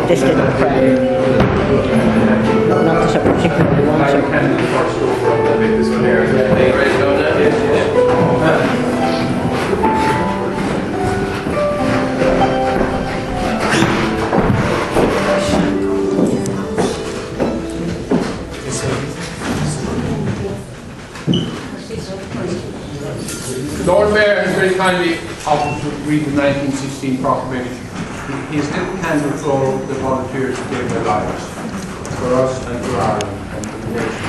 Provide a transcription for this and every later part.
This little friend. Not that I particularly want to. This one here. Are you ready to go now? Yeah. The Lord Mayor has very kindly offered to read the 1916 proclamation. He has little candle for the volunteers who gave their lives for us and for Ireland and for the nation.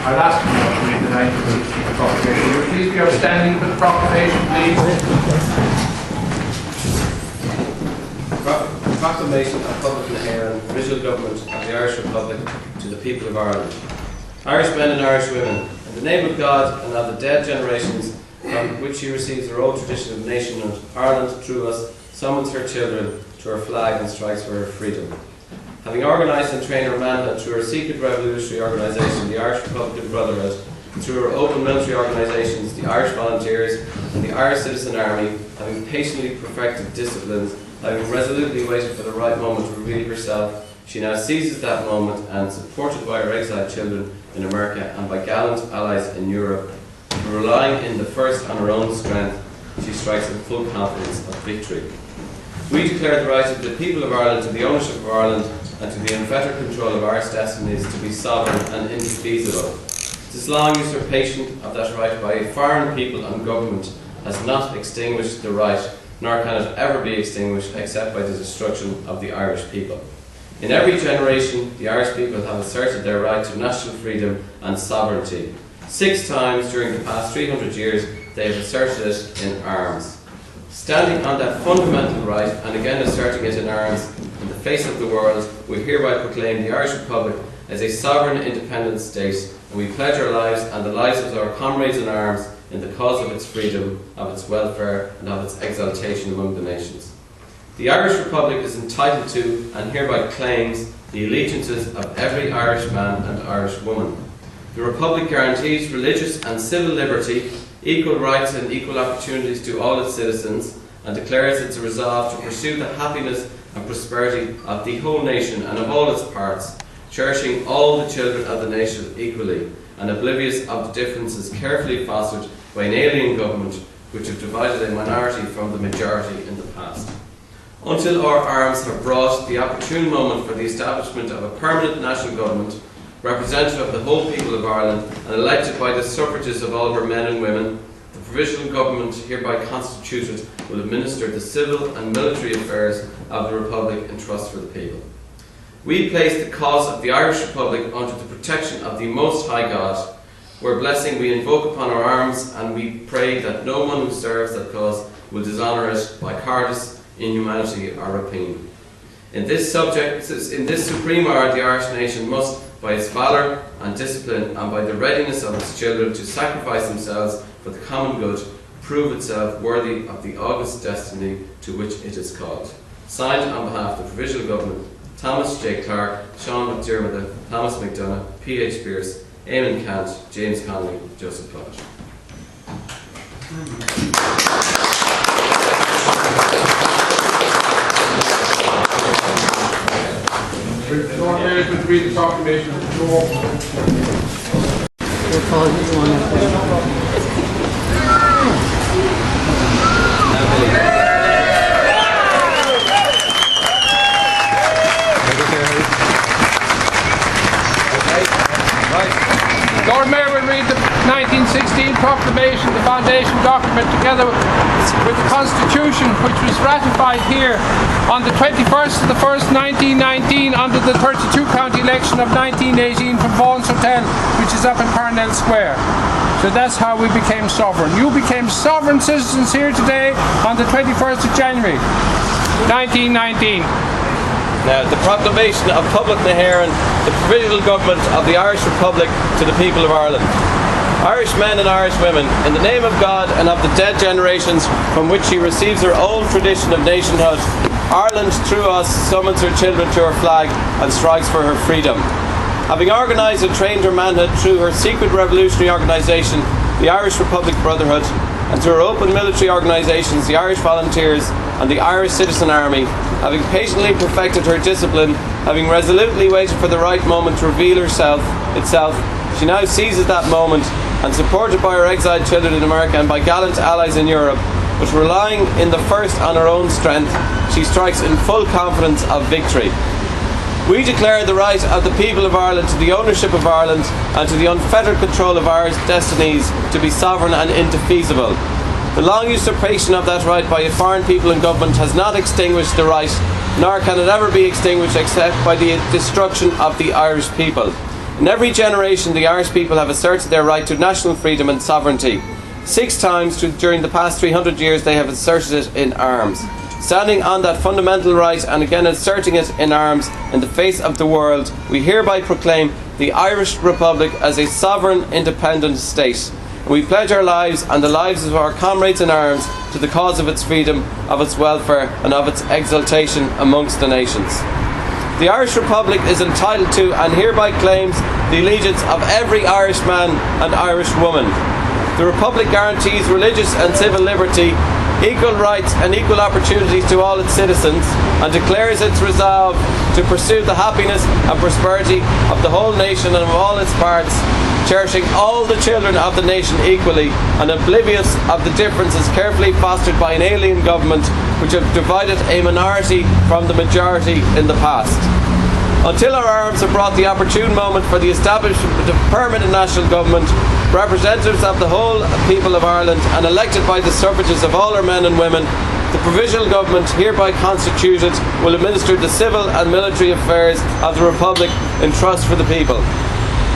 I'll ask you now to read the 1916 proclamation. Will you please be outstanding for the proclamation, please? Proclamation of Public Naharan, Provisional Government of the Irish Republic to the people of Ireland. Irish men and Irish women, in the name of God and of the dead generations from which she receives her old tradition of nationhood, Ireland, through us, summons her children to her flag and strikes for her freedom. Having organised and trained her manhood through her secret revolutionary organisation, the Irish Republican Brotherhood, through her open military organisations, the Irish Volunteers and the Irish Citizen Army, having patiently perfected disciplines, having resolutely waited for the right moment to reveal herself, she now seizes that moment and, supported by her exiled children in America and by gallant allies in Europe, relying in the first on her own strength, she strikes in full confidence of victory. We declare the right of the people of Ireland to the ownership of Ireland and to the unfettered control of Irish destinies to be sovereign and indefeasible. This long usurpation of that right by a foreign people and government has not extinguished the right, nor can it ever be extinguished except by the destruction of the Irish people. In every generation, the Irish people have asserted their right to national freedom and sovereignty. 6 times during the past 300 years, they have asserted it in arms. Standing on that fundamental right, and again asserting it in arms in the face of the world, we hereby proclaim the Irish Republic as a sovereign independent state, and we pledge our lives and the lives of our comrades in arms in the cause of its freedom, of its welfare, and of its exaltation among the nations. The Irish Republic is entitled to, and hereby claims, the allegiances of every Irish man and Irish woman. The Republic guarantees religious and civil liberty, equal rights and equal opportunities to all its citizens, and declares its resolve to pursue the happiness and prosperity of the whole nation and of all its parts, cherishing all the children of the nation equally, and oblivious of the differences carefully fostered by an alien government which have divided a minority from the majority in the past. Until our arms have brought the opportune moment for the establishment of a permanent national government, representative of the whole people of Ireland and elected by the suffrages of all her men and women, the provisional government hereby constituted will administer the civil and military affairs of the Republic in trust for the people. We place the cause of the Irish Republic under the protection of the Most High God, where blessing we invoke upon our arms, and we pray that no one who serves that cause will dishonour it by cowardice, inhumanity or rapine. In this supreme hour, the Irish nation must, by its valour and discipline and by the readiness of its children to sacrifice themselves for the common good, prove itself worthy of the august destiny to which it is called. Signed on behalf of the Provisional Government, Thomas J. Clark, Sean McDermott, Thomas McDonough, P.H. Pearce, Eamon Cant, James Connolly, Joseph Podge. The Lord Mayor will read the proclamation of the floor. Lord Mayor will read the 1916 proclamation, the foundation document, together with the Constitution, which was ratified here on the 21st of the 1st, 1919, under the 32 county election of 1918 from Vaughan's Hotel, which is up in Parnell Square. So that's how we became sovereign. You became sovereign citizens here today on the 21st of January, 1919. Now, the proclamation of Public Naharan, the Provisional Government of the Irish Republic to the people of Ireland. Irish men and Irish women, in the name of God and of the dead generations from which she receives her old tradition of nationhood, Ireland, through us, summons her children to her flag and strikes for her freedom. Having organised and trained her manhood through her secret revolutionary organisation, the Irish Republic Brotherhood, and through her open military organisations, the Irish Volunteers and the Irish Citizen Army, having patiently perfected her discipline, having resolutely waited for the right moment to reveal itself, she now seizes that moment, and supported by her exiled children in America and by gallant allies in Europe, but relying in the first on her own strength, she strikes in full confidence of victory. We declare the right of the people of Ireland to the ownership of Ireland and to the unfettered control of Irish destinies to be sovereign and indefeasible. The long usurpation of that right by a foreign people and government has not extinguished the right, nor can it ever be extinguished except by the destruction of the Irish people. In every generation, the Irish people have asserted their right to national freedom and sovereignty. 6 times during the past 300 years they have asserted it in arms. Standing on that fundamental right and again asserting it in arms in the face of the world, we hereby proclaim the Irish Republic as a sovereign, independent state. And we pledge our lives and the lives of our comrades in arms to the cause of its freedom, of its welfare and of its exaltation amongst the nations. The Irish Republic is entitled to and hereby claims the allegiance of every Irish man and Irish woman. The Republic guarantees religious and civil liberty, equal rights and equal opportunities to all its citizens, and declares its resolve to pursue the happiness and prosperity of the whole nation and of all its parts, cherishing all the children of the nation equally and oblivious of the differences carefully fostered by an alien government which have divided a minority from the majority in the past. Until our arms have brought the opportune moment for the establishment of permanent national government, representatives of the whole people of Ireland and elected by the suffrages of all our men and women, the provisional government hereby constituted will administer the civil and military affairs of the Republic in trust for the people.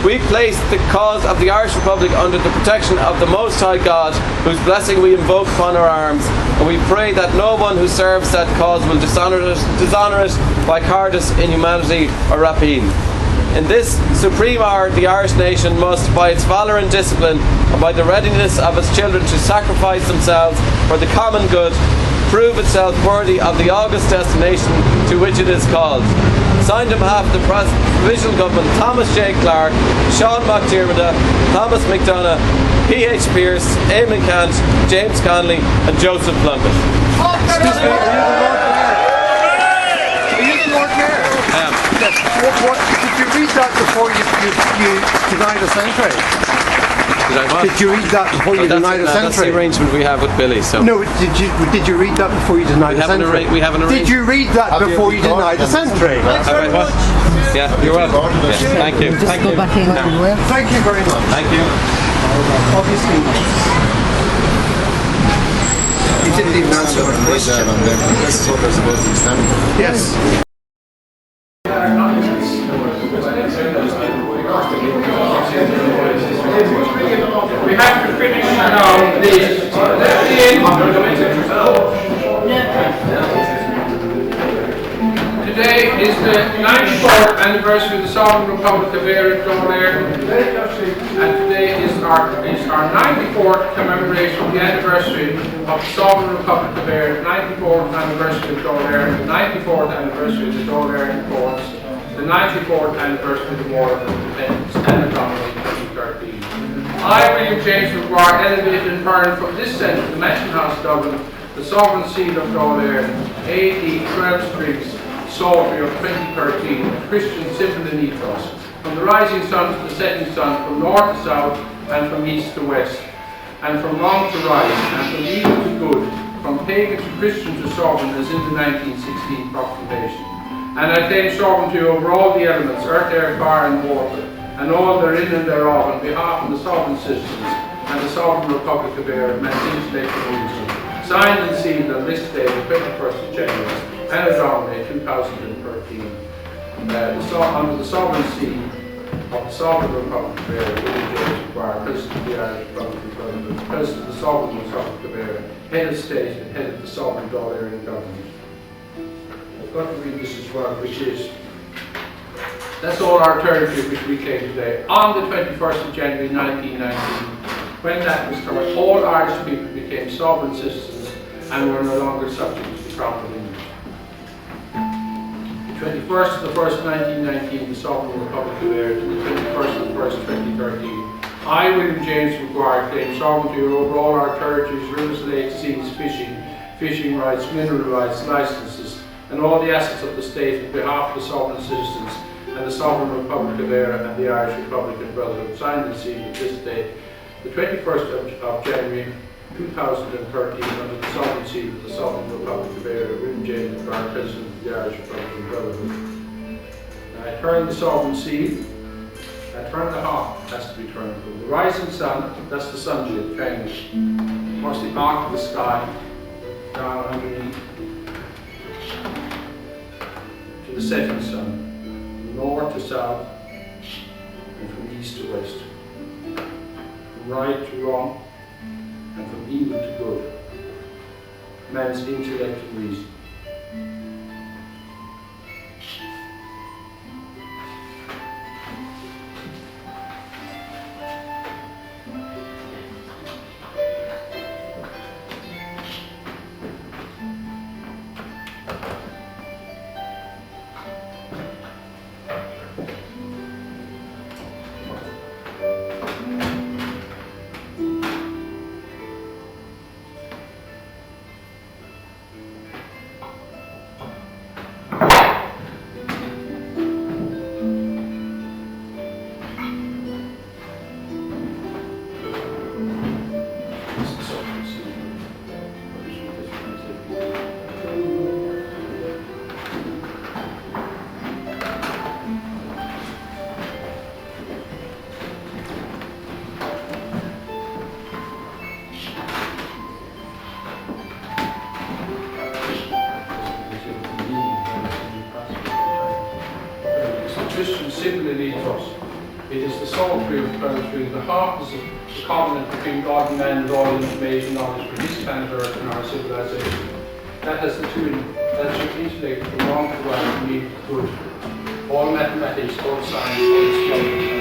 We place the cause of the Irish Republic under the protection of the Most High God, whose blessing we invoke upon our arms, and we pray that no one who serves that cause will dishonour it by cowardice, inhumanity or rapine. In this supreme hour, the Irish nation must, by its valour and discipline, and by the readiness of its children to sacrifice themselves for the common good, prove itself worthy of the august destination to which it is called. Signed on behalf of the Provisional Government, Thomas J. Clark, Sean McDermott, Thomas McDonough, P.H. Pearce, Eamon Cant, James Connolly and Joseph Plunkett. Excuse me, are you the Lord Mayor? I am. Yes. Did you read that before you denied us entry? Did I what? Did you read that before you denied us That's the entry? arrangement we have with Billy. So. No, did you read that before you denied us entry? We have an arrangement. Did you read that before you denied us entry? What? Yeah, you're welcome. Yeah, thank you. Thank you. Back in as well. Thank you very much. Thank you. Obviously. He didn't even answer the question. This is what they're supposed to stand for. Yes. We have to finish now this. Today is the 94th anniversary of the Sovereign Republic of Ireland, and today is our 94th commemoration of the anniversary of the Sovereign Republic of Ireland, 94th anniversary of Ireland, the 94th anniversary of the Ireland Courts, the 94th anniversary of the War of Independence, and the Dominic 2013. I, William James McGuire, elevated in turn from this centre to the Mansion House Dublin, the Sovereign Seal of Ireland, AD 12 Streets, Psaltery of 2013, Christian symbol and ethos, from the rising sun to the setting sun, from north to south, and from east to west, and from wrong to right, and from evil to good, from pagan to Christian to sovereign, as in the 1916 proclamation. And I claim sovereignty over all the elements, earth, air, fire, and water, and all therein and thereof, on behalf of the sovereign citizens and the Sovereign Republic of Ireland, maintained state of Union, signed and sealed on this day, the 21st of January, and Dominic 2013, under the sovereignty of the Sovereign Republic of Ireland, William James McGuire, President of the Irish Republic of Ireland, President of the Sovereign Republic of Ireland, Head of State and Head of the Sovereign Ireland Government. I've got to read this as well, which is, that's all our territory which we claim today. On the 21st of January 1919, when that was covered, all Irish people became sovereign citizens and were no longer subject to the crown of England. 21st of the 1st, 1919, the Sovereign Republic of Ireland, to the 21st of the 1st, 2013. I, William James McGuire, claim sovereignty over all our territories, rivers, lakes, seas, fishing rights, mineral rights, licenses, and all the assets of the state on behalf of the sovereign citizens and the Sovereign Republic of Ireland and the Irish Republic and Brotherhood, signed and sealed at this date, the 21st of January 2013, under the sovereign seal of the Sovereign Republic of Ireland, William James McGuire, President of the Irish Republic and Brotherhood. Now I turn the sovereign seal. I turn the heart, has to be turned. From the rising sun, that's the sundial, triangle. Across the arc of the sky, down underneath, to the setting sun, from north to south, and from east to west, from right to wrong, and from evil to good. Man's intellect and reason. Christian symbol ethos. It is the psaltery of poetry. The heart is the covenant between God and man with all information knowledge for his planet Earth and our civilization. That has the two, that's your intellect from wrong to right, from evil to good. All mathematics, all science, all explosion.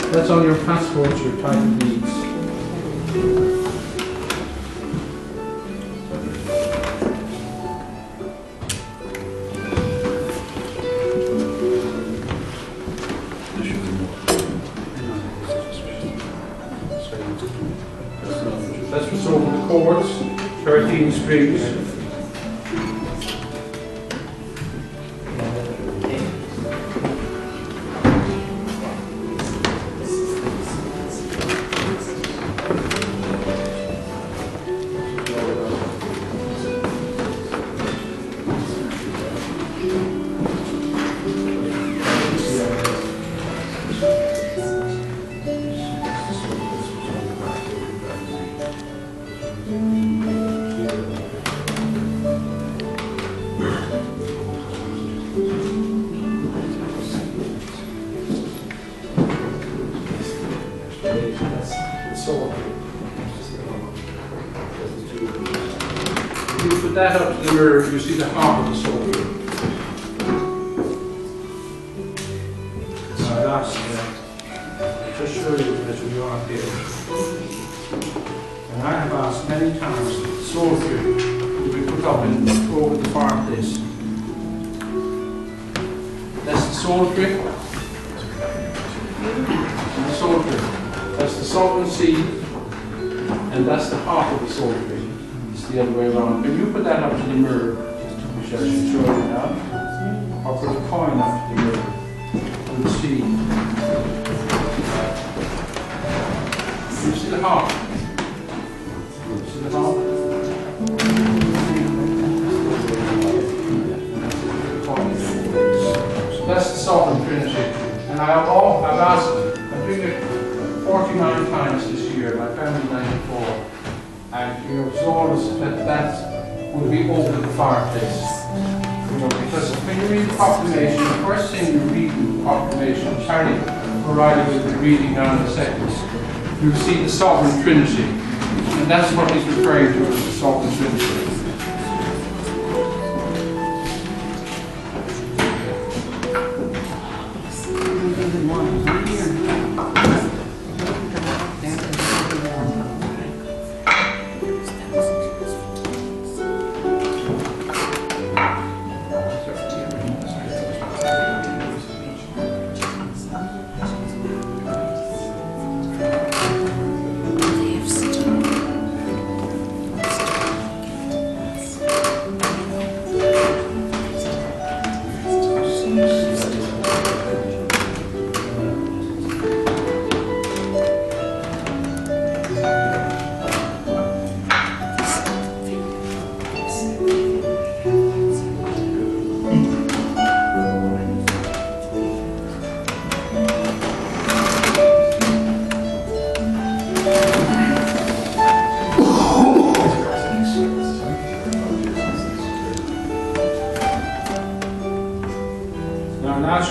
That's on your passport, your title deeds. That's what's over the courts, 13 streets. If you put that up to the mirror, you see the heart of the soul. So that's I'll just show you as we are here. And I have asked many times that the soul tree to be put up over the fireplace. That's the soul tree. And the soul tree. That's the sovereign seed. And that's the heart of the soul tree. The other way around. Can you put that up to the mirror, which I should show you now, or put a coin up to the mirror and see. You see the heart? See the heart? So that's the Sovereign Trinity. And I've asked, I'm doing it 49 times this year, my family 94. And you know, so that would be over the fireplace. Because when you read the proclamation, the first thing you read in the proclamation, Charlie O'Reilly will be reading now in a second, you see the Sovereign Trinity. And that's what he's referring to as the Sovereign Trinity.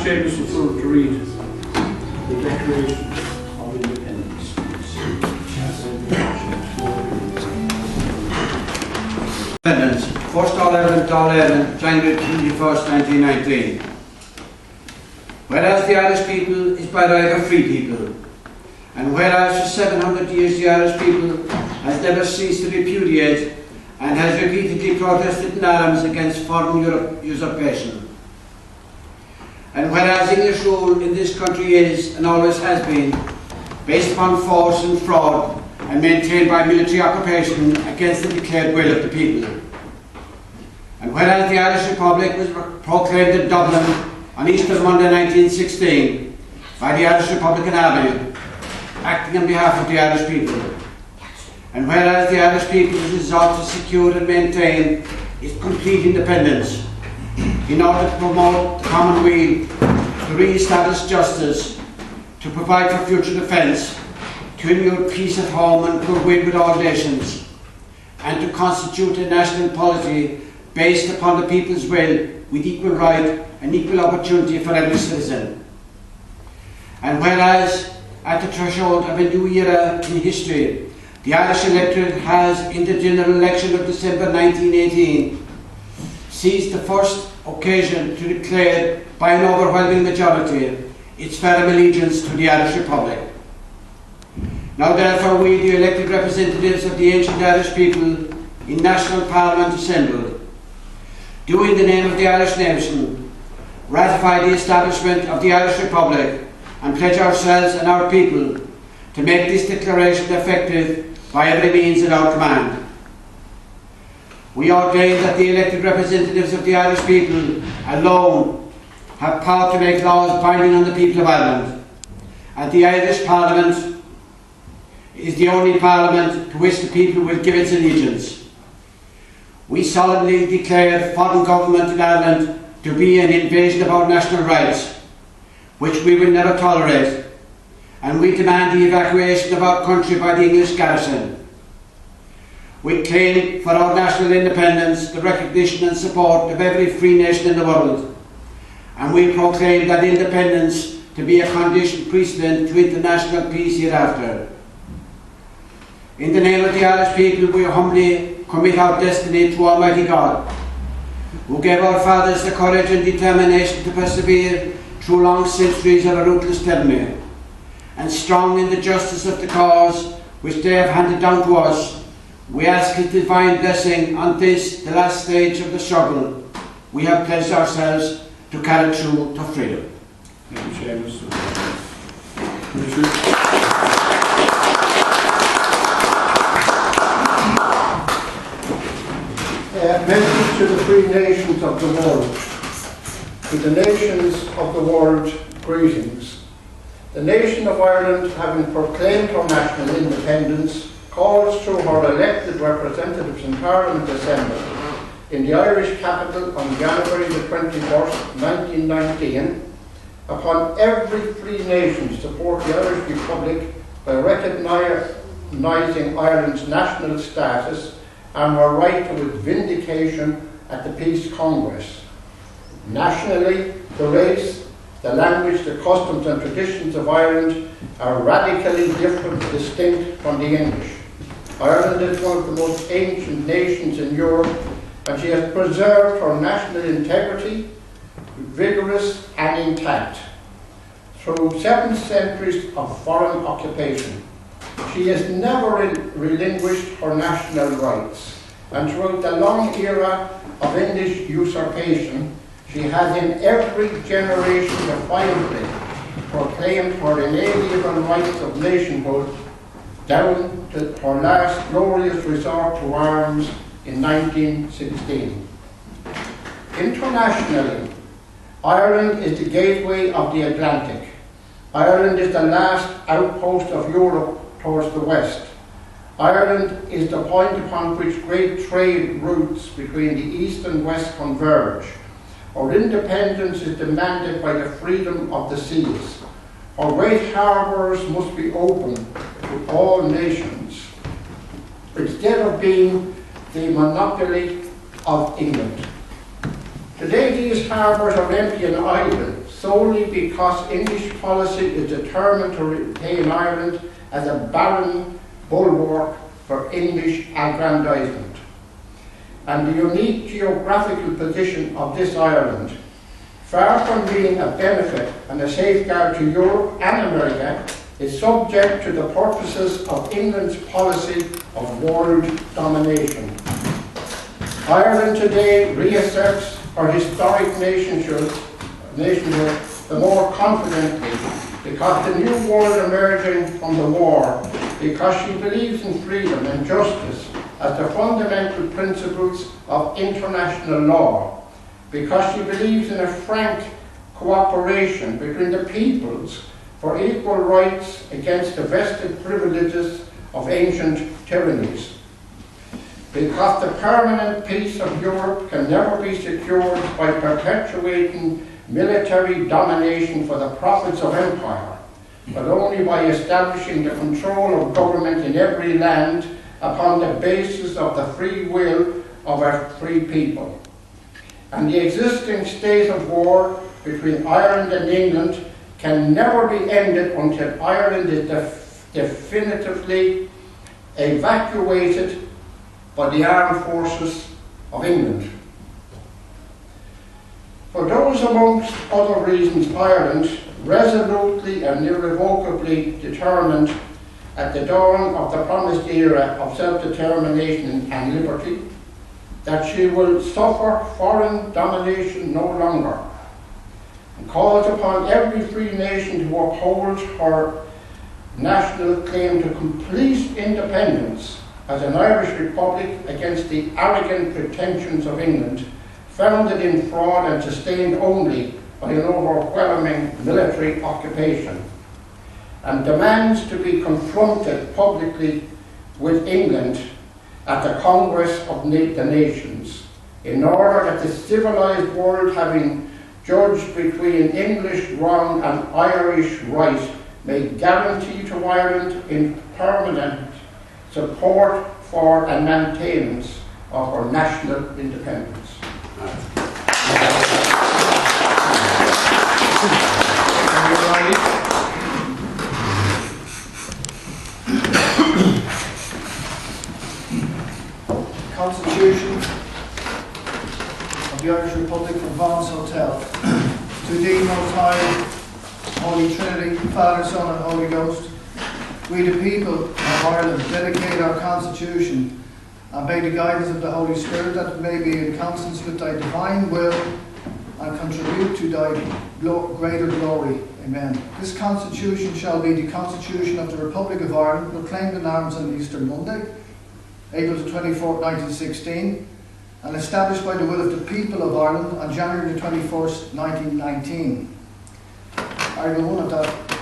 James was told to read the Declaration of Independence. Independence, first All-Ireland, January 21st, 1919. Whereas the Irish people is by right a free people, and whereas for 700 years the Irish people has never ceased to repudiate and has repeatedly protested in arms against foreign usurpation. And whereas English rule in this country is, and always has been, based upon force and fraud and maintained by military occupation against the declared will of the people. And whereas the Irish Republic was proclaimed in Dublin on Easter Monday 1916 by the Irish Republican Army, acting on behalf of the Irish people. And whereas the Irish people is resolved to secure and maintain its complete independence, in order to promote the common weal, to re-establish justice, to provide for future defence, to ensure peace at home and goodwill with all nations, and to constitute a national polity based upon the people's will with equal right and equal opportunity for every citizen. And whereas at the threshold of a new era in history, the Irish electorate has, in the general election of December 1918, seized the first occasion to declare by an overwhelming majority its firm allegiance to the Irish Republic. Now therefore we, the elected representatives of the ancient Irish people in National Parliament assembled, do in the name of the Irish nation ratify the establishment of the Irish Republic and pledge ourselves and our people to make this declaration effective by every means at our command. We ordain that the elected representatives of the Irish people alone have power to make laws binding on the people of Ireland, and the Irish Parliament is the only Parliament to which the people will give its allegiance. We solemnly declare foreign government in Ireland to be an invasion of our national rights, which we will never tolerate, and we demand the evacuation of our country by the English garrison. We claim for our national independence the recognition and support of every free nation in the world, and we proclaim that independence to be a condition precedent to international peace hereafter. In the name of the Irish people, we humbly commit our destiny to Almighty God, who gave our fathers the courage and determination to persevere through long centuries of a ruthless tyranny, and strong in the justice of the cause which they have handed down to us. We ask His divine blessing on this, the last stage of the struggle we have pledged ourselves to carry through to freedom. Thank you, Seamus. Message to the free nations of the world. To the nations of the world, greetings. The nation of Ireland, having proclaimed her national independence, calls through her elected representatives in Parliament assembled in the Irish capital on January the 21st, 1919, upon every free nation to support the Irish Republic by recognising Ireland's national status and her right to its vindication at the Peace Congress. Nationally, the race, the language, the customs and traditions of Ireland are radically different, distinct from the English. Ireland is one of the most ancient nations in Europe, and she has preserved her national integrity, vigorous and intact. Through 7 centuries of foreign occupation, she has never relinquished her national rights, and throughout the long era of English usurpation, she has in every generation defiantly proclaimed her inalienable rights of nationhood, down to her last glorious resort to arms in 1916. Internationally, Ireland is the gateway of the Atlantic. Ireland is the last outpost of Europe towards the west. Ireland is the point upon which great trade routes between the east and west converge. Our independence is demanded by the freedom of the seas. Our great harbours must be open to all nations, instead of being the monopoly of England. Today these harbours are empty and idle, solely because English policy is determined to retain Ireland as a barren bulwark for English aggrandisement. And the unique geographical position of this Ireland, far from being a benefit and a safeguard to Europe and America, is subject to the purposes of England's policy of world domination. Ireland today reasserts her historic nationhood the more confidently because the new world emerging from the war, because she believes in freedom and justice as the fundamental principles of international law, because she believes in a frank cooperation between the peoples for equal rights against the vested privileges of ancient tyrannies, because the permanent peace of Europe can never be secured by perpetuating military domination for the profits of empire, but only by establishing the control of government in every land upon the basis of the free will of our free people. And the existing state of war between Ireland and England can never be ended until Ireland is definitively evacuated by the armed forces of England. For those amongst other reasons, Ireland, resolutely and irrevocably determined at the dawn of the promised era of self-determination and liberty, that she will suffer foreign domination no longer, and calls upon every free nation to uphold her national claim to complete independence as an Irish republic against the arrogant pretensions of England, founded in fraud and sustained only by an overwhelming military occupation, and demands to be confronted publicly with England at the Congress of the Nations, in order that the civilized world, having judged between English wrong and Irish right, may guarantee to Ireland in permanent support for and maintenance of her national independence. Constitution of the Irish Republic from Vaughan's Hotel. To thee, Most High, Holy Trinity, Father, Son and Holy Ghost, we the people of Ireland dedicate our Constitution and by the guidance of the Holy Spirit that it may be in consonance with thy divine will and contribute to thy greater glory. Amen. This Constitution shall be the Constitution of the Republic of Ireland, proclaimed in arms on Easter Monday, April 24, 1916, and established by the will of the people of Ireland on January the 21st, 1919. Article 1 of that.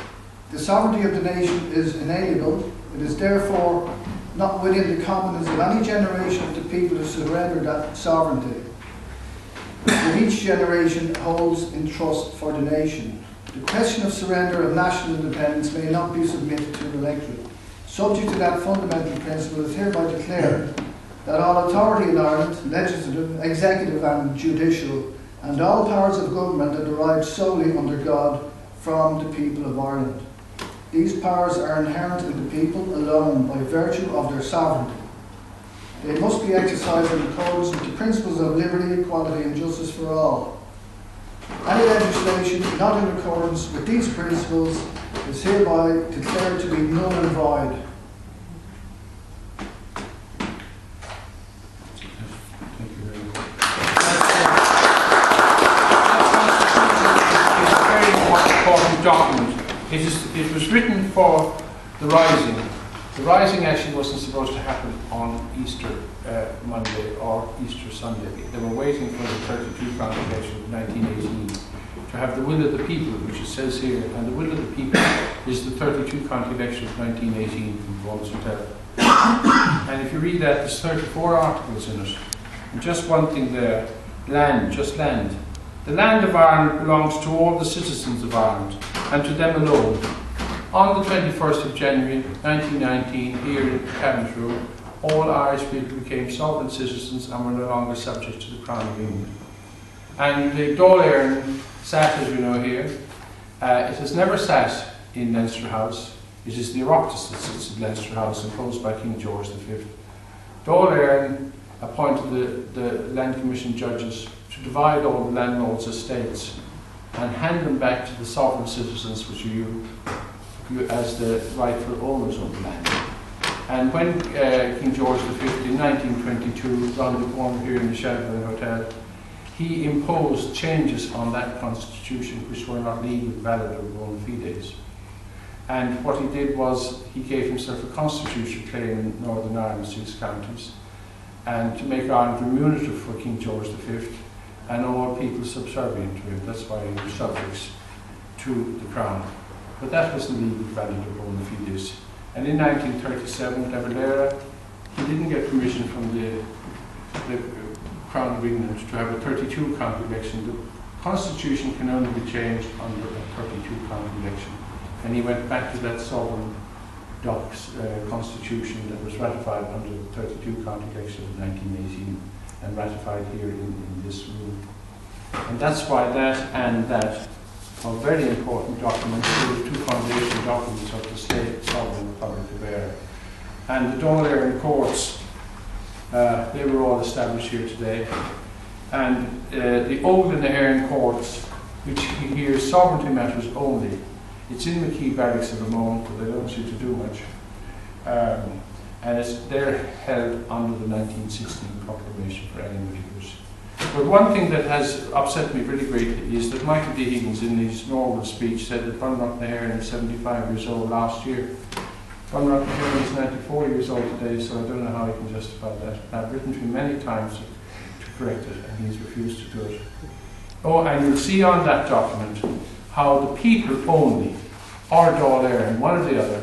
The sovereignty of the nation is inalienable. It is therefore not within the competence of any generation of the people to surrender that sovereignty, that each generation holds in trust for the nation. The question of surrender of national independence may not be submitted to the electorate. Subject to that fundamental principle, is hereby declared that all authority in Ireland, legislative, executive and judicial, and all powers of government are derived solely under God from the people of Ireland. These powers are inherent in the people alone by virtue of their sovereignty. They must be exercised in accordance with the principles of liberty, equality and justice for all. Any legislation not in accordance with these principles is hereby declared to be null and void. Thank you very much. It's a very important document. It was written for the Rising. The Rising actually wasn't supposed to happen on Easter Monday or Easter Sunday. They were waiting for the 32 Convocation of 1918 to have the will of the people, which it says here, and the will of the people is the 32 Convocation of 1918 from Vaughan's Hotel. And if you read that, there's 34 articles in it. And just one thing there, land, just land. The land of Ireland belongs to all the citizens of Ireland, and to them alone. On the 21st of January 1919, here in Cabinet Room, all Irish people became sovereign citizens and were no longer subject to the Crown of England. And the Dáil Éireann sat, as you know here. It has never sat in Leinster House. It is the Oireachtas that sits in Leinster House, imposed by King George V. Dáil Éireann appointed the Land Commission judges to divide all the landlords' estates and hand them back to the sovereign citizens, which are you as the rightful owners of the land. And when King George V in 1922, round the corner here in the Shelburne Hotel, he imposed changes on that constitution which were not legally valid or bona fides. And what he did was he gave himself a constitutional claim in Northern Ireland, 6 counties, and to make Ireland remunerative for King George V and all people subservient to him. That's why he was subjects to the Crown. But that wasn't legally valid or bona fides. And in 1937, with Avalera, he didn't get permission from the Crown of England to have a 32 county election. The constitution can only be changed under a 32 county election. And he went back to that sovereign constitution that was ratified under the 32 county election of 1918 and ratified here in this room. And that's why that and that are very important documents. Those two foundation documents of the State Sovereign Republic of Ireland. And the Dáil Éireann courts, they were all established here today. And the old Éireann courts, which hear sovereignty matters only, it's in McKee Barracks at the moment, but they don't seem to do much. And they're held under the 1916 proclamation for anybody who's. But one thing that has upset me really greatly is that Michael D. Higgins in his Norwell speech said that Bunrock na HÉireann is 75 years old last year. Bunrock na HÉireann is 94 years old today, so I don't know how he can justify that. I've written to him many times to correct it, and he's refused to do it. Oh, and you'll see on that document how the people only, or Dáil Éireann, one or the other,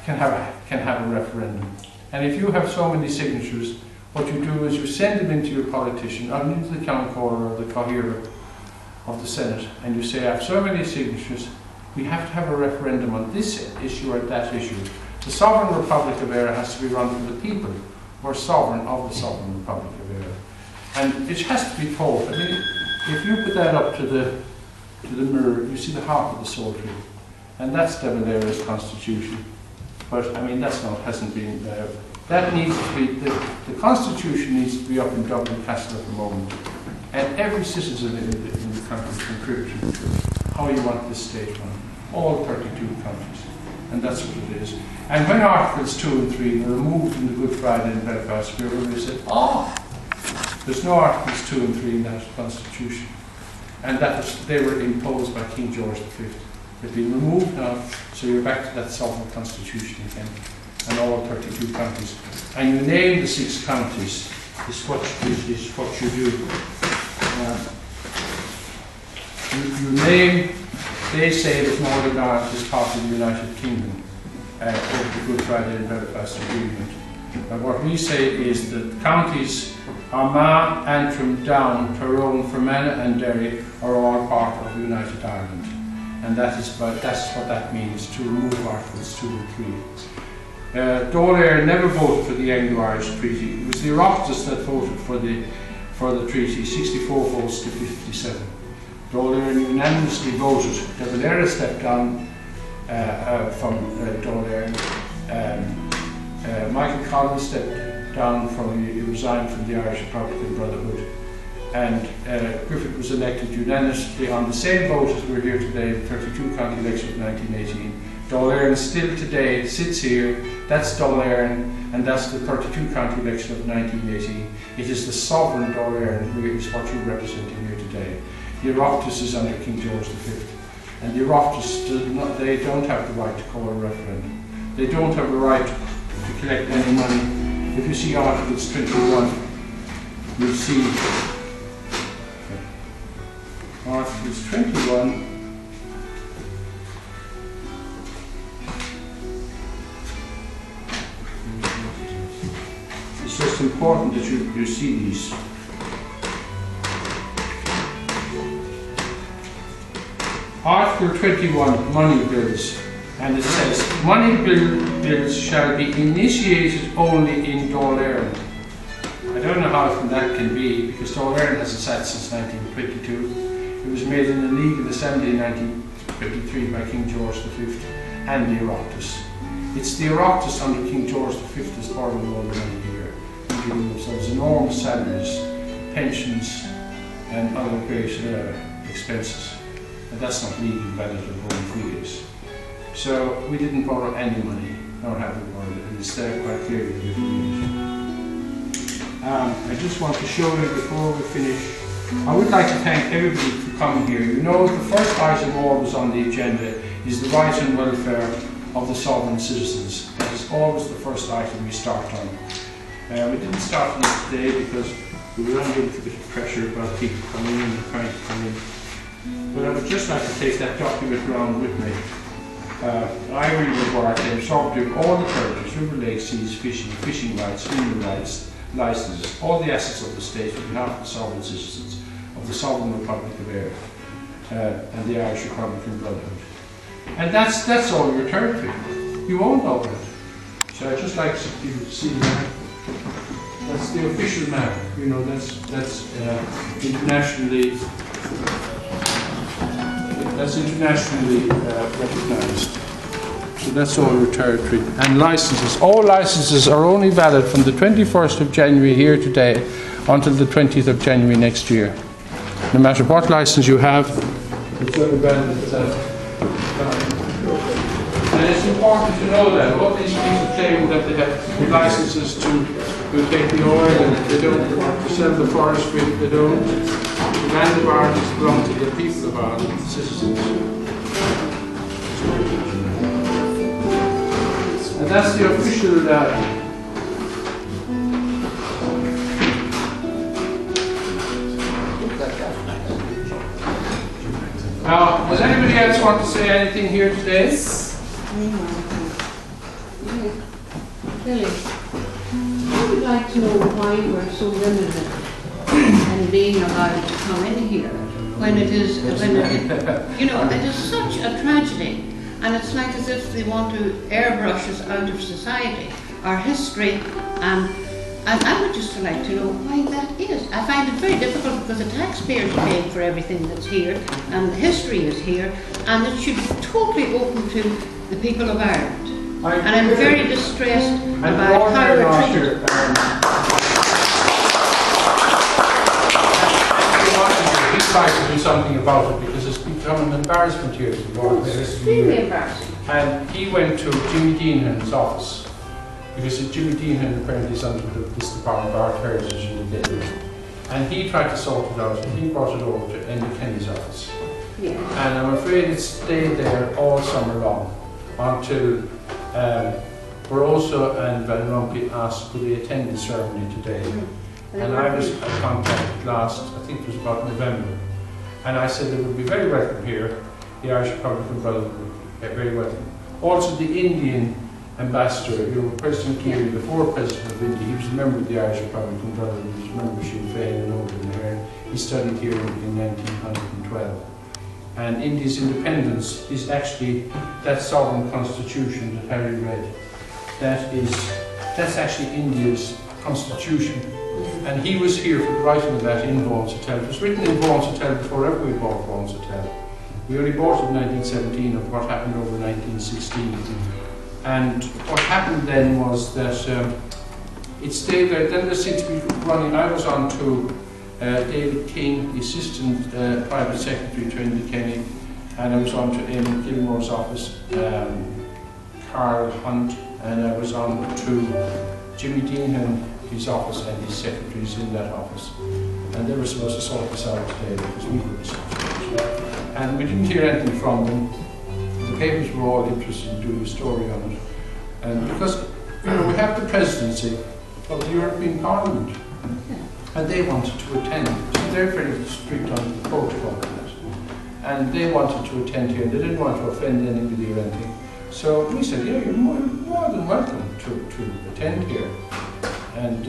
can have a referendum. And if you have so many signatures, what you do is you send them into your politician, or into the Count Caller or the Coherer of the Senate, and you say, I have so many signatures, we have to have a referendum on this issue or that issue. The Sovereign Republic of Ireland has to be run for the people, who are sovereign of the Sovereign Republic of Ireland. And it has to be taught. I mean, if you put that up to the mirror, you see the heart of the soldier. And that's De Valera's constitution. But I mean, hasn't been that needs to be, the constitution needs to be up in Dublin Castle at the moment. And every citizen in the country contribute to how you want this state run. All 32 countries. And that's what it is. And when Articles 2 and 3 were removed in the Good Friday in Belfast, everybody said, oh, there's no Articles 2 and 3 in that constitution. And they were imposed by King George V. They've been removed now, so you're back to that sovereign constitution again, and all 32 counties. And you name the 6 counties, is what you do. You name, they say that Northern Ireland is part of the United Kingdom over the Good Friday and Belfast Agreement. And what we say is that counties Armagh, Antrim, Down, Tyrone, Fermanagh and Derry are all part of United Ireland. And that's what that means, to remove Articles 2 and 3. Dáil Éireann never voted for the Anglo-Irish Treaty. It was the Oireachtas that voted for for the treaty, 64 votes to 57. Dáil Éireann unanimously voted. De Valera stepped down from Dáil Éireann. Michael Collins stepped down he resigned from the Irish Republican Brotherhood. And Griffith was elected unanimously on the same vote as we're here today, the 32 county election of 1918. Dáil Éireann still today sits here. That's Dáil Éireann, and that's the 32 county election of 1918. It is the sovereign Dáil Éireann who is what you're representing here today. The Oireachtas is under King George V, and the Oireachtas they don't have the right to call a referendum. They don't have the right to collect any money. If you see Articles 21, you'll see Articles 21. It's just important that you see these. Article 21, money bills, and it says, money bills shall be initiated only in Dáil Éireann. I don't know how often that can be, because Dáil Éireann hasn't sat since 1922. It was made in the Legal Assembly in 1923 by King George V and the Oireachtas. It's the Oireachtas under King George V that's borrowing all the money here, giving themselves enormous salaries, pensions, and other great expenses. And that's not legal valid of home figures. So we didn't borrow any money, nor have we borrowed it, and it's there quite clearly if you read it. I just want to show you before we finish. I would like to thank everybody for coming here. You know, the first item always on the agenda is the right and welfare of the sovereign citizens. That is always the first item we start on. We didn't start on it today because we were under a little bit of pressure about people coming in and trying to come in. But I would just like to take that document around with me. I really report the absorption of all the territories, river, lakes, seas, fishing rights, mineral rights, licenses, all the assets of the state on behalf of the sovereign citizens of the Sovereign Republic of Ireland and the Irish Republican Brotherhood. And that's all we return to. You own all that. So I'd just like you to see that. That's the official map. You know, that's internationally. That's internationally recognised. So that's all retired tree. And licenses. All licenses are only valid from the 21st of January here today until the 20th of January next year. No matter what license you have, it's only valid at that. And it's important to know that all these people claim that they have licenses to take the oil and they don't want to sell the forestry, they don't. The land of Ireland belongs to the people of Ireland, the citizens. And that's the official Now, does anybody else want to say anything here today? Billy, I would like to know why we're so limited in being allowed to come in here when it is, you know, it is such a tragedy, and it's like as if they want to airbrush us out of society, our history, and I would just like to know why that is. I find it very difficult because the taxpayers are paying for everything that's here, and the history is here, and it should be totally open to the people of Ireland. And I'm very distressed about how we're treated. He tried to do something about it because it's become an embarrassment here to the Lord. It's extremely embarrassing. And he went to Jimmy Deanhan's office because Jimmy Deanhan apparently is under this Department of Art Heritage in the day. And he tried to sort it out and he brought it over to Andy Kenny's office. Yeah. And I'm afraid it stayed there all summer long until Barroso and Van Rompuy asked could they attend the ceremony today. And I was contacted last, I think it was about November, and I said they would be very welcome here, the Irish Republican Brotherhood would be very welcome. Also the Indian ambassador, you know, President Keary, the fourth President of India, he was a member of the Irish Republican Brotherhood, he was a member of Sinn Féin and over in there. He studied here in 1912. And India's independence is actually that sovereign constitution that Harry read. That's actually India's constitution. And he was here for the writing of that in Vaughan's Hotel. It was written in Vaughan's Hotel before ever we bought Vaughan's Hotel. We only bought it in 1917 of what happened over 1916. And what happened then was that it stayed there. Then there seemed to be running. I was on to David King, the assistant private secretary to Enda Kenny, and I was on to Eamon Gilmore's office, Carl Hunt, and I was on to Jimmy Dean, his office, and his secretaries in that office. And they were supposed to sort this out today because we were responsible. And we didn't hear anything from them. The papers were all interested in doing a story on it. And because, you know, we have the presidency of the European Parliament, and they wanted to attend. So they're very strict on the protocol on that. And they wanted to attend here. They didn't want to offend anybody or anything. So we said, yeah, you're more than welcome to attend here. And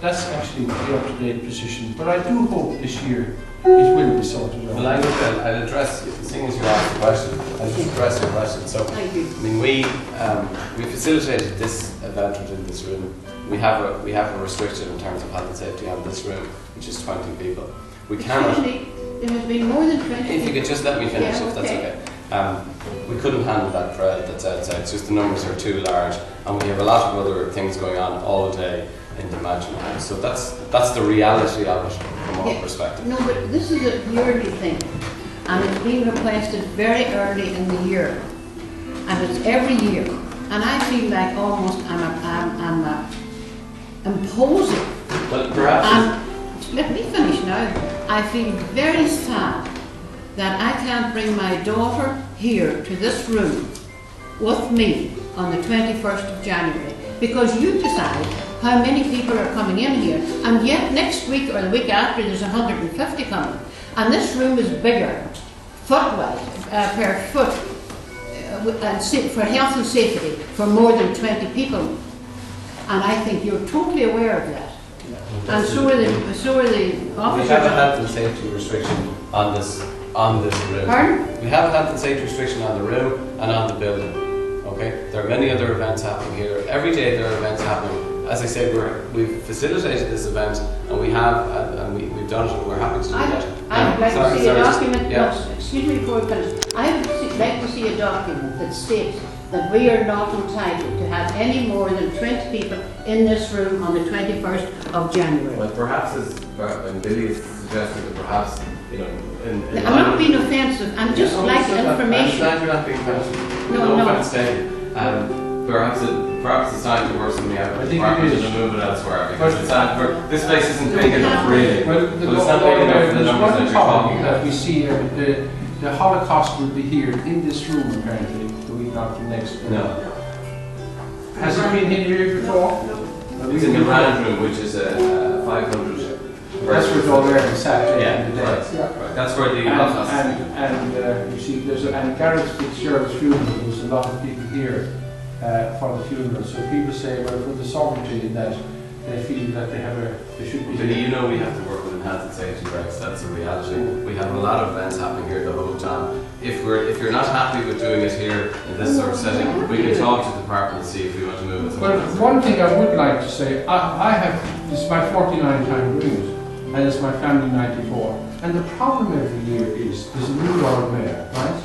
that's actually the up-to-date position. But I do hope this year it will be sorted out. Well, I'll address, seeing as you asked the question, I'll just address your question. So, Thank you. I mean, we facilitated this event within this room. We have a restriction in terms of health and safety on this room, which is 20 people. We cannot. There has been more than 20 If you could just let me finish, yeah, if that's okay. We couldn't handle that crowd that's outside. It's just the numbers are too large, and we have a lot of other things going on all day in the Mansion House. So that's the reality of it from our perspective. No, but this is a yearly thing, and it's being requested very early in the year, and it's every year. And I feel like almost I'm imposing. Well, perhaps. And let me finish now. I feel very sad that I can't bring my daughter here to this room with me on the 21st of January, because you decide how many people are coming in here, and yet next week or the week after there's 150 coming, and this room is bigger, foot-wise, per foot, and for health and safety, for more than 20 people, and I think you're totally aware of that. And so are the officers. We have a health and safety restriction on this room. Pardon? We have a health and safety restriction on the room and on the building. Okay? There are many other events happening here. Every day there are events happening. As I said, we've facilitated this event, and we've done it, and we're happy to do that. I'd like to see a document. Yeah. No, excuse me before we finish. I would like to see a document that states that we are not entitled to have any more than 20 people in this room on the 21st of January. Well, perhaps when Billy is suggesting that perhaps, you know, I'm not being offensive. I'm just like information. I understand you're not being offensive. No. offense taken. Perhaps it's time to work something out. I think department it is. and move it elsewhere, because this place isn't big enough, really. Well, it's not big enough for the numbers that you're talking that about. we see the Holocaust will be here in this room apparently the week after next. No. Has it been here before? It's in the round room, which is a 500. That's where it's all there and sat Yeah, in the right. day. Right. That's where the Holocaust is. And you see, and Gareth Fitzgerald's funeral, there was a lot of people here for the funeral. So people say, well, for the sovereignty in that, they feel that they should be. Billy, you know we have to work within health and safety regs. That's a reality. We have a lot of events happening here the whole time. If you're not happy with doing it here in this sort of setting, we can talk to the department and see if we want to move it. Well, one thing I would like to say, this is my 49th time doing it, and it's my family 94. And the problem every year is there's a new Lord Mayor, right?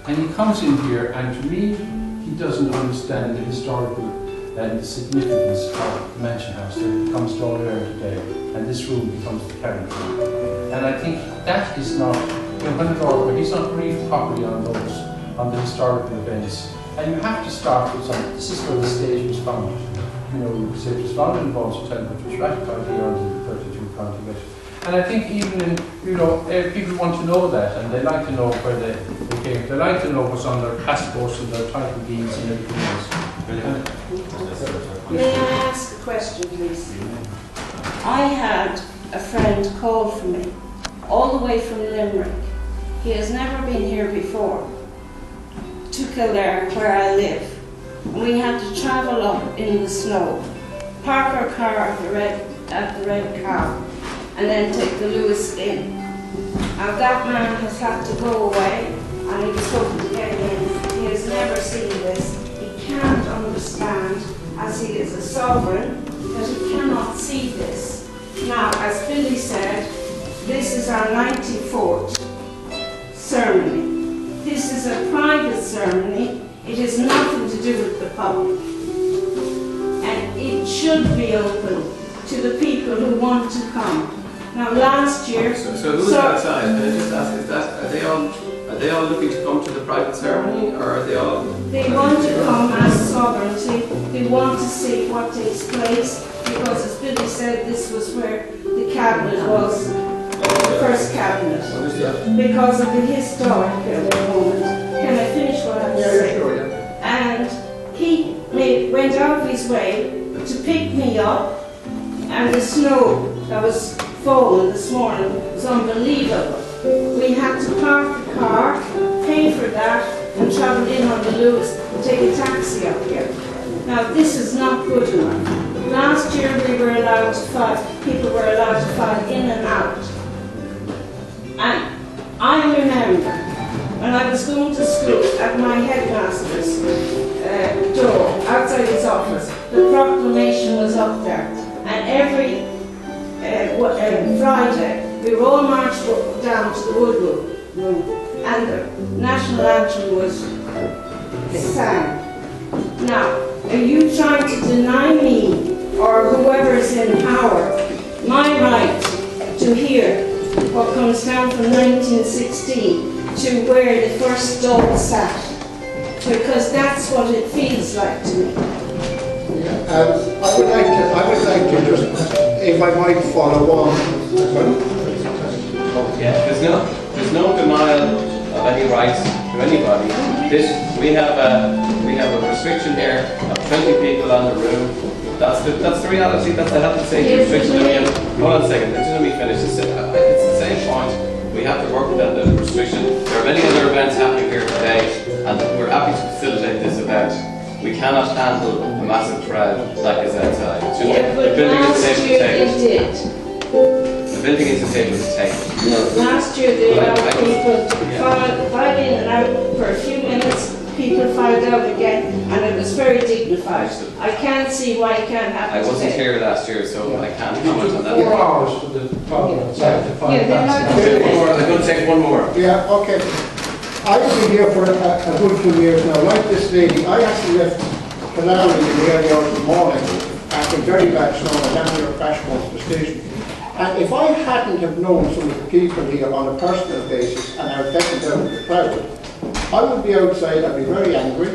And he comes in here, and to me, he doesn't understand the historical and the significance of the Mansion House that it comes to all Ireland today, and this room becomes the carriage room. And I think that is not, when the Lord Mayor, he's not briefed properly on the historical events. And you have to start with something. This is where the stage was founded. You know, it was founded in Vaughan's Hotel, which was ratified here under the 32 County Commission. And I think even in, people want to know that, and they like to know where they came. They like to know what's on their passports and their title deeds and everything else. May I ask a question, please? I had a friend call for me, all the way from Limerick. He has never been here before, to Kildare, where I live. And we had to travel up in the snow, park our car at the red car, and then take the Lewis in. Now that man has had to go away, and he was hoping to get in. He has never seen this. He can't understand, as he is a sovereign, that he cannot see this. Now, as Billy said, this is our 94th ceremony. This is a private ceremony. It has nothing to do with the public. And it should be open to the people who want to come. Now last year... So who's outside? Can I just ask, are they all looking to come to the private ceremony, or are they all... They want to come as sovereignty. They want to see what takes place, because as Billy said, this was where the cabinet was, the first cabinet, because of the historic moment. Can I finish what I'm saying? Sure, yeah. And he went out of his way to pick me up, and the snow that was falling this morning was unbelievable. We had to park the car, pay for that, and travel in on the Lewis and take a taxi up here. Now this is not good enough. Last year we were allowed to file, people were allowed to file in and out. And I remember when I was going to school at my headmaster's door, outside his office, the proclamation was up there. And every Friday, we were all marched down to the woodroom room, and the national anthem was sang. Now, are you trying to deny me, or whoever is in power, my right to hear what comes down from 1916 to where the first dog sat? Because that's what it feels like to me. I would like to just, if I might follow on. Yeah, there's no denial of any rights to anybody. We have a restriction here of 20 people on the room. That's the reality. That's the health and safety restriction. Hold on a second. Just let me finish this. It's the same point. We have to work within the restriction. There are many other events happening here today, and we're happy to facilitate this event. We cannot handle a massive crowd like is outside. Yeah, but the building last is able to year take it it. did. The building isn't able to take it. No, last year they allowed Well, people to file in and out for a few minutes. People filed out again, and it was very dignified. I can't see why it can't happen I wasn't today. here last year, so I can't comment on that. 4 hours for the problem outside to find Yeah, they're that. not- I'm going to take one more. Yeah, okay. I've been here for a good 2 years now. Like this lady, I actually left Canary in the early hours of the morning after very bad snow and down here crash course to the station. And if I hadn't have known some of the people here on a personal basis and I was definitely out of the crowd, I would be outside, I'd be very angry.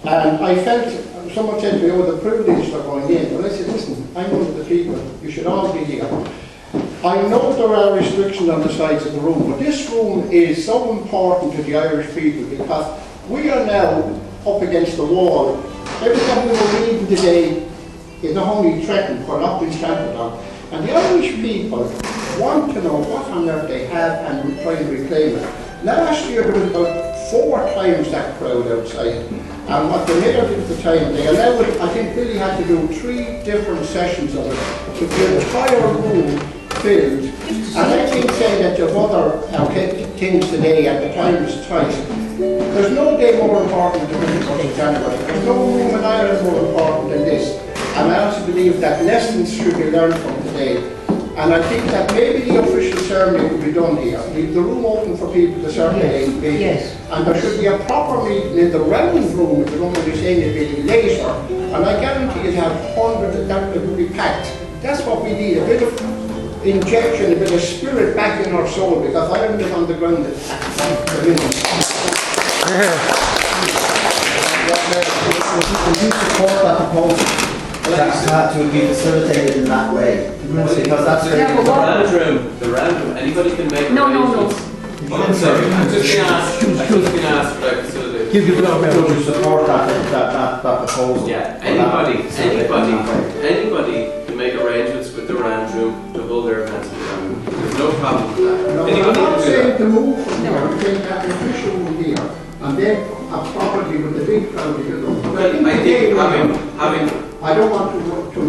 And I felt, someone said to me, oh, the privileged are going in. Well, I said, listen, I'm one of the people, you should all be here. I know there are restrictions on the sides of the room, but this room is so important to the Irish people because we are now up against the wall. Everything we were reading today is not only threatened, but not been trampled on. And the Irish people want to know what on earth they have and will try and reclaim it. Last year there was about 4 times that crowd outside. And what the mayor did at the time, they allowed it, I think Billy had to do 3 different sessions of it to the entire room filled. And I think saying that there's other things today at the time is tight. There's no day more important than the 21st of January. There's no room in Ireland more important than this. And I also believe that lessons should be learned from today. And I think that maybe the official ceremony could be done here. Leave the room open for people to circulate. Yes. And there should be a proper meeting in the round room, if the room will be saying it will be later. And I guarantee you'd have hundreds that will be packed. That's what we need, a bit of injection, a bit of spirit back in our soul, because Ireland is on the ground at the minute. Would you support that proposal? That to be facilitated in that way? Because that's the round room, anybody can make No. arrangements. Well, I'm sorry, I'm just being asked for that facility. Would you support that proposal? Yeah, anybody can make arrangements with the round room to hold their events in the round room. There's no problem with that. No, Anybody I'm not can do saying that. to move from here, I'm saying that the official room here, and then a property with the big crowd here. Well, I think having I don't want to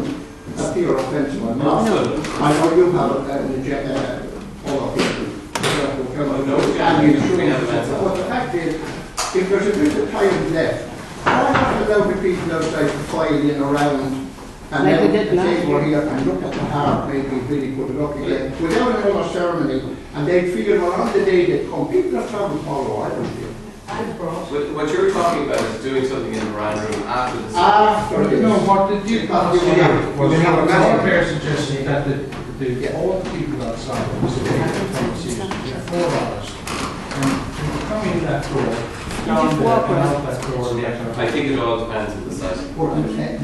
appear offensive, I'm not. No. I know you have an agenda, all of people. But the fact is, if there's a bit of time left, why not allow the people outside to file in around And Like then we did last they were year. here and look at the heart, maybe really put it up again, without another ceremony, and they'd feel, well, on the day they come, people have travelled all over Ireland here. What you're talking about is doing something in the round room after the After this. No, what did you Because we have- was we have a our message. fair suggestion that all the people outside was a conversation for 4 hours. And come in that door, down there, and out that door. I think it all depends on the size.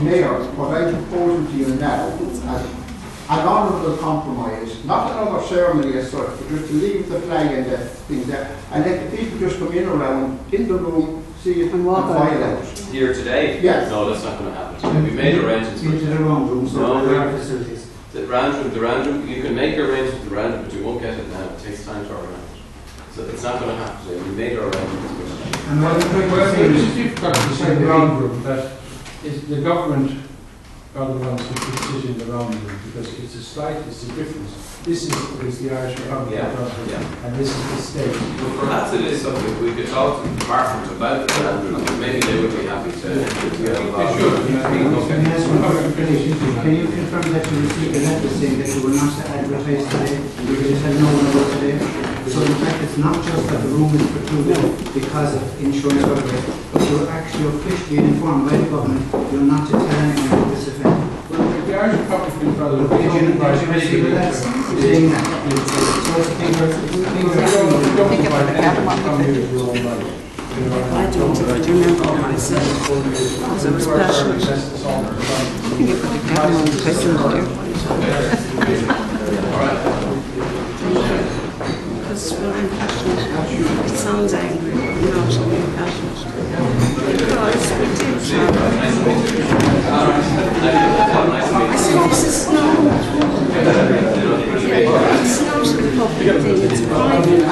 Mayor, what I'm proposing to you now, as an honourable compromise, not another ceremony as such, but just to leave the flag and the thing there, and let the people just come in around, in the room, see it, and walk out. file out. Here today? Yes. No, that's not going to happen. We made arrangements for Into it. the wrong room, so No, there are we- facilities. The round room, you can make arrangements with the round room, but you won't get it now. It takes time to organise. So it's not going to happen today. We made our arrangements for it. And what I'm Well, saying it's is, difficult to say the round room, that is the government are the ones who put decision in the round room, because it's a difference. This is the Irish Republic Yeah, of Dublin, yeah. and this is the state. Well, perhaps it is something we could talk to the department about the round room. Maybe they would be happy to get involved. can I ask one more question? Can you confirm that you received a letter saying that you were not to advertise today? You just had no one about today? So in fact, it's not just that the room is precluded because of insurance coverage, but you're actually officially informed by the government you're not to tell anyone about this event. Well, the Irish Republic of Dublin, Did you receive a letter saying that? So it's things are I don't remember myself because I was passionate. I think I put a camera on the question there. Because when I'm passionate, it sounds angry, but not so passionate. Because we did I suppose it's not, it's not a public thing, it's private.